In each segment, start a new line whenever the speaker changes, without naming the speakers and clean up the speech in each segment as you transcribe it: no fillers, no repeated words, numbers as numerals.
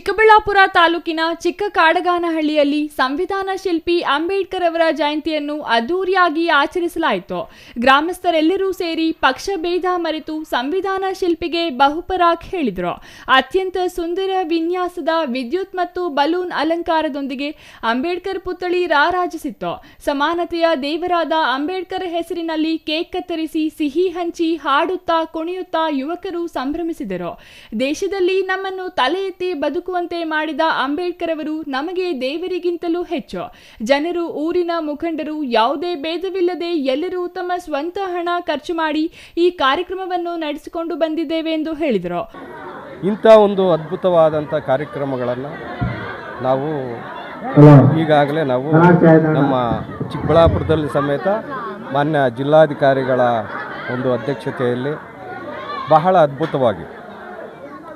ಚಿಕ್ಕಬಳ್ಳಾಪುರ ತಾಲೂಕಿನ ಚಿಕ್ಕ ಕಾಡಗಾನಹಳ್ಳಿಯಲ್ಲಿ ಸಂವಿಧಾನ ಶಿಲ್ಪಿ ಅಂಬೇಡ್ಕರ್ ಅವರ ಜಯಂತಿಯನ್ನು ಅದ್ದೂರಿಯಾಗಿ ಆಚರಿಸಲಾಯಿತು. ಗ್ರಾಮಸ್ಥರೆಲ್ಲರೂ ಸೇರಿ ಪಕ್ಷ ಭೇದ ಮರೆತು ಸಂವಿಧಾನ ಶಿಲ್ಪಿಗೆ ಬಹುಪರಾಕ್ ಹೇಳಿದರು. ಅತ್ಯಂತ ಸುಂದರ ವಿನ್ಯಾಸದ ವಿದ್ಯುತ್ ಮತ್ತು ಬಲೂನ್ ಅಲಂಕಾರದೊಂದಿಗೆ ಅಂಬೇಡ್ಕರ್ ಪುತ್ಥಳಿ ರಾರಾಜಿಸಿತ್ತು. ಸಮಾನತೆಯ ದೇವರಾದ ಅಂಬೇಡ್ಕರ್ ಹೆಸರಿನಲ್ಲಿ ಕೇಕ್ ಕತ್ತರಿಸಿ ಸಿಹಿ ಹಂಚಿ ಹಾಡುತ್ತಾ ಕುಣಿಯುತ್ತಾ ಯುವಕರು ಸಂಭ್ರಮಿಸಿದರು. ದೇಶದಲ್ಲಿ ನಮ್ಮನ್ನು ತಲೆ ಎತ್ತಿ ಬದುಕುವಂತೆ ಮಾಡಿದ ಅಂಬೇಡ್ಕರ್ ಅವರು ನಮಗೆ ದೇವರಿಗಿಂತಲೂ ಹೆಚ್ಚು. ಜನರು, ಊರಿನ ಮುಖಂಡರು ಯಾವುದೇ ಭೇದವಿಲ್ಲದೆ ಎಲ್ಲರೂ ತಮ್ಮ ಸ್ವಂತ ಹಣ ಖರ್ಚು ಮಾಡಿ ಈ ಕಾರ್ಯಕ್ರಮವನ್ನು ನಡೆಸಿಕೊಂಡು ಬಂದಿದ್ದೇವೆ ಎಂದು ಹೇಳಿದರು.
ಇಂಥ ಒಂದು ಅದ್ಭುತವಾದಂಥ ಕಾರ್ಯಕ್ರಮಗಳನ್ನು ನಾವು ಈಗಾಗಲೇ ನಮ್ಮ ಚಿಕ್ಕಬಳ್ಳಾಪುರದಲ್ಲಿ ಸಮೇತ ಮಾನ್ಯ ಜಿಲ್ಲಾಧಿಕಾರಿಗಳ ಒಂದು ಅಧ್ಯಕ್ಷತೆಯಲ್ಲಿ ಬಹಳ ಅದ್ಭುತವಾಗಿ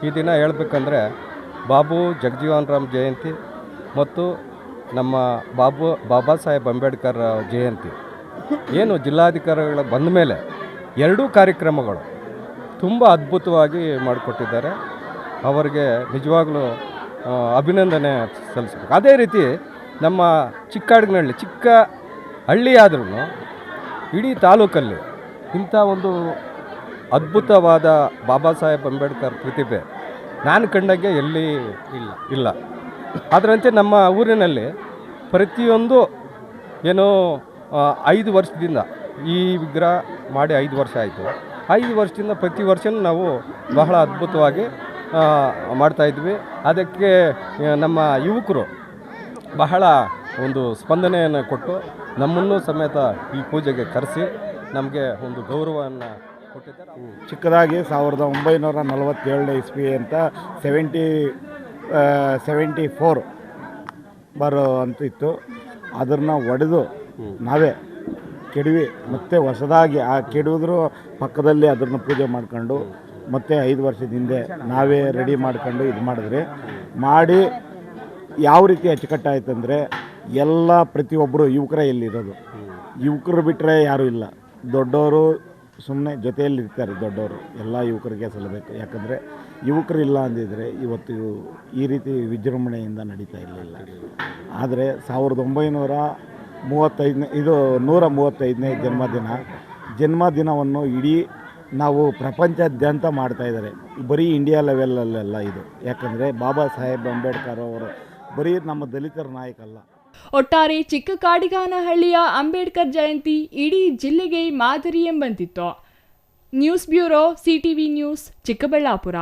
ಈ ದಿನ ಹೇಳಬೇಕಂದ್ರೆ ಬಾಬು ಜಗಜೀವನ್ ರಾಮ್ ಜಯಂತಿ ಮತ್ತು ನಮ್ಮ ಬಾಬಾ ಸಾಹೇಬ್ ಅಂಬೇಡ್ಕರ್ ಜಯಂತಿ ಏನು ಜಿಲ್ಲಾಧಿಕಾರಿಗಳು ಬಂದ ಮೇಲೆ ಎರಡೂ ಕಾರ್ಯಕ್ರಮಗಳು ತುಂಬ ಅದ್ಭುತವಾಗಿ ಮಾಡಿಕೊಟ್ಟಿದ್ದಾರೆ. ಅವರಿಗೆ ನಿಜವಾಗ್ಲೂ ಅಭಿನಂದನೆ ಸಲ್ಲಿಸಬೇಕು. ಅದೇ ರೀತಿ ನಮ್ಮ ಚಿಕ್ಕ ಹಳ್ಳಿ ಆದ್ರೂ ಇಡೀ ತಾಲೂಕಲ್ಲಿ ಇಂಥ ಒಂದು ಅದ್ಭುತವಾದ ಬಾಬಾ ಸಾಹೇಬ್ ಅಂಬೇಡ್ಕರ್ ಪ್ರತಿಭೆ ನಾನು ಕಂಡಂಗೆ ಎಲ್ಲಿ ಇಲ್ಲ. ಅದರಂತೆ ನಮ್ಮ ಊರಿನಲ್ಲಿ ಪ್ರತಿಯೊಂದು ಏನೋ 5 ವರ್ಷದಿಂದ ಈ ವಿಗ್ರಹ ಮಾಡಿ 5 ವರ್ಷ ಆಯಿತು. 5 ವರ್ಷದಿಂದ ಪ್ರತಿ ವರ್ಷವೂ ನಾವು ಬಹಳ ಅದ್ಭುತವಾಗಿ ಮಾಡ್ತಾಯಿದ್ವಿ. ಅದಕ್ಕೆ ನಮ್ಮ ಯುವಕರು ಬಹಳ ಒಂದು ಸ್ಪಂದನೆಯನ್ನು ಕೊಟ್ಟು ನಮ್ಮನ್ನು ಸಮೇತ ಈ ಪೂಜೆಗೆ ಕರೆಸಿ ನಮಗೆ ಒಂದು ಗೌರವವನ್ನು ಕೊಟ್ಟಿದ್ದಾರೆ.
ಚಿಕ್ಕದಾಗಿ 1947 ಇಸ್ವಿ ಅಂತ 74 ಬರೋ ಅಂತ ಇತ್ತು. ಅದನ್ನು ಒಡೆದು ನಾವೇ ಕೆಡವಿ ಮತ್ತೆ ಹೊಸದಾಗಿ ಆ ಕೆಡವಿದ್ರು ಪಕ್ಕದಲ್ಲಿ ಅದನ್ನು ಪೂಜೆ ಮಾಡ್ಕೊಂಡು ಮತ್ತೆ 5 ವರ್ಷದ ಹಿಂದೆ ನಾವೇ ರೆಡಿ ಮಾಡ್ಕೊಂಡು ಇದು ಮಾಡಿ ಯಾವ ರೀತಿ ಅಚ್ಚುಕಟ್ಟಾಯ್ತಂದರೆ ಎಲ್ಲ ಪ್ರತಿಯೊಬ್ಬರು ಯುವಕರೇ ಎಲ್ಲಿರೋದು. ಯುವಕರು ಬಿಟ್ಟರೆ ಯಾರೂ ಇಲ್ಲ. ದೊಡ್ಡವರು ಸುಮ್ಮನೆ ಜೊತೆಯಲ್ಲಿ ಇರ್ತಾರೆ. ದೊಡ್ಡವರು ಎಲ್ಲ ಯುವಕರಿಗೆ ಸಲ್ಲಬೇಕು. ಯಾಕಂದರೆ ಯುವಕರು ಇಲ್ಲ ಅಂದಿದ್ರೆ ಇವತ್ತು ಈ ರೀತಿ ವಿಜೃಂಭಣೆಯಿಂದ ನಡೀತಾ ಇರಲಿಲ್ಲ. ಆದರೆ 135ನೇ ಜನ್ಮದಿನವನ್ನು ಇಡೀ ನಾವು ಪ್ರಪಂಚಾದ್ಯಂತ ಮಾಡ್ತಾಯಿದ್ದಾರೆ. ಬರೀ ಇಂಡಿಯಾ ಲೆವೆಲಲ್ಲೆಲ್ಲ ಇದು. ಯಾಕಂದರೆ ಬಾಬಾ ಸಾಹೇಬ್ ಅಂಬೇಡ್ಕರ್ ಅವರು ಬರೀ ನಮ್ಮ ದಲಿತರ ನಾಯಕ ಅಲ್ಲ.
ಒಟ್ಟಾರೆ ಚಿಕ್ಕ ಕಾಡಿಗಾನಹಳ್ಳಿಯ ಅಂಬೇಡ್ಕರ್ ಜಯಂತಿ ಇಡೀ ಜಿಲ್ಲೆಗೆ ಮಾದರಿ ಎಂಬಂತಿತ್ತು. News bureau, CTV news, Chikkaballapur.